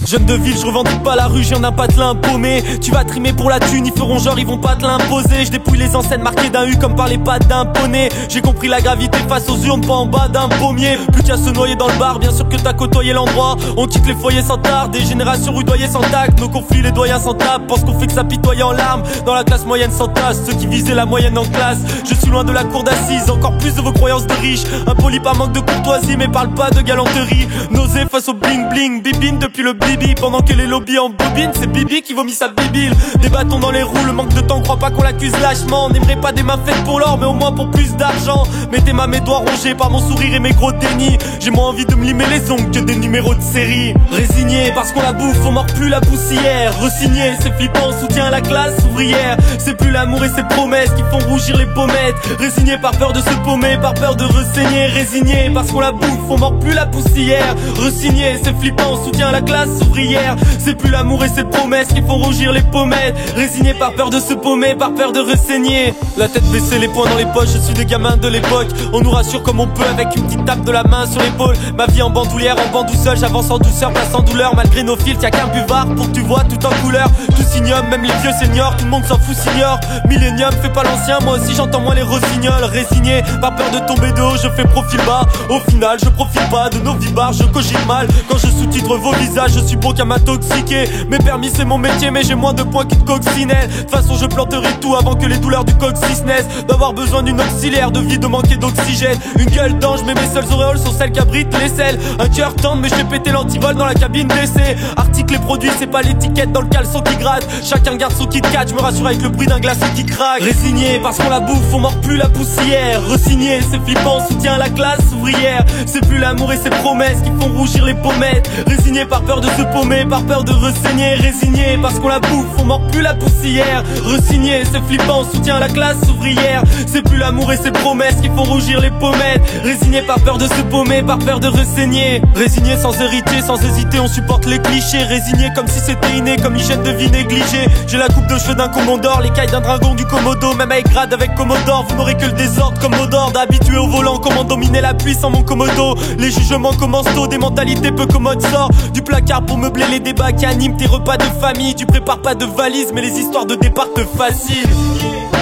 Jeune de ville, je revendique pas la rue, j'en ai un patelin paumé. Tu vas trimer pour la thune, ils feront genre, ils vont pas te l'imposer. Je dépouille les enseignes marquées d'un U comme par les pattes d'un poney. J'ai compris la gravité face aux urnes, pas en bas d'un pommier. Plus qu'à se noyer dans le bar, bien sûr que t'as côtoyé l'endroit. On quitte les foyers sans tard, des générations rudoyées sans tact. Nos conflits, les doyens sans table, pensent qu'on fait que s'apitoyer en larmes. Dans la classe moyenne sans tasse, ceux qui visaient la moyenne en classe. Je suis loin de la cour d'assises, encore plus de vos croyances de riches. Impoli par manque de courtoisie, mais parle pas de galanterie. Nausée face au bling bling, bibine depuis le bibi. Pendant que les lobbies en bobine, c'est Bibi qui vomit sa bibile. Des bâtons dans les roues, le manque de temps, crois pas qu'on l'accuse lâchement. On n'aimerait pas des mains faites pour l'or, mais au moins pour plus d'argent. Mettez mes doigts rongés par mon sourire et mes gros dénis. J'ai moins envie de me limer les ongles que des numéros de série. Résigné parce qu'on la bouffe, on mord plus la poussière. Resigné, c'est flippant, soutien à la classe ouvrière. C'est plus l'amour et ses promesses qui font rougir les pommettes. Résigné par peur de se paumer, par peur de ressaigner. Résigné parce qu'on la bouffe, on mord plus la poussière. Resigné, c'est flippant, soutien à la classe ouvrière. C'est plus l'amour et ses promesses qui font rougir les pommettes. Résigné par peur de se paumer, par peur de ressaigner. La tête baissée, les poings dans les poches, je suis des gamins de l'époque. On nous rassure comme on peut avec une petite tape de la main sur l'épaule. Ma vie en bandoulière, en bandou seul, j'avance en douceur, place en douleur. Malgré nos filtres, y'a qu'un buvard pour que tu vois tout en couleur. Tout s'ignore, même les vieux seniors, tout le monde s'en fout s'ignore. Millénium, fais pas l'ancien, moi aussi j'entends moins les rossignols. Résigné, par peur de tomber de haut, je fais profil bas. Au final, je profite pas de nos vies barres, je cogite mal. Quand je sous-titre vos visages, je suis bon qu'à m'intoxiquer. Mes permis c'est mon métier, mais j'ai moins de points qu'une coccinelle. De toute façon, je planterai tout avant que les douleurs du coccyx naissent. D'avoir besoin d'une auxiliaire de vie, de manquer d'oxygène. Une gueule d'ange, mais mes seules auréoles sont celles qui abritent les selles. Un cœur tendre, mais je vais péter l'antivol dans la cabine d'essai. Article et produit, c'est pas l'étiquette dans le caleçon qui gratte. Chacun garde son Kit Kat, je me rassure avec le bruit d'un glaçon qui craque. Résigné, parce qu'on la bouffe, on mord plus la poussière. Resigné, c'est flippant, soutien à la classe ouvrière. C'est plus l'amour et ses promesses qui font rougir les pommettes. Résigné par peur de se paumer, par peur de ressaigner. Résigné, parce qu'on la bouffe, on mord plus la poussière. Resigné, c'est flippant, soutien à la classe ouvrière. C'est plus l'amour et ses promesses qui font rougir les pommettes. Résigné par peur de se paumer, par peur de ressaigner. Résigné sans hériter, sans hésiter, on supporte les clichés. Résigné comme si c'était inné, comme l'hygiène de vie négligée. J'ai la coupe de cheveux d'un commandeur, les cailles d'un dragon du Komodo. Même avec grade, avec Commodore, vous n'aurez que le désordre comme mot d'ordre. Habitué au volant, comment dominer la pluie sans mon Komodo. Les jugements commencent tôt, des mentalités peu commodes sortent du placard pour meubler les débats qui animent tes repas de famille. Tu prépares pas de valise, mais les histoires de départ te fascinent.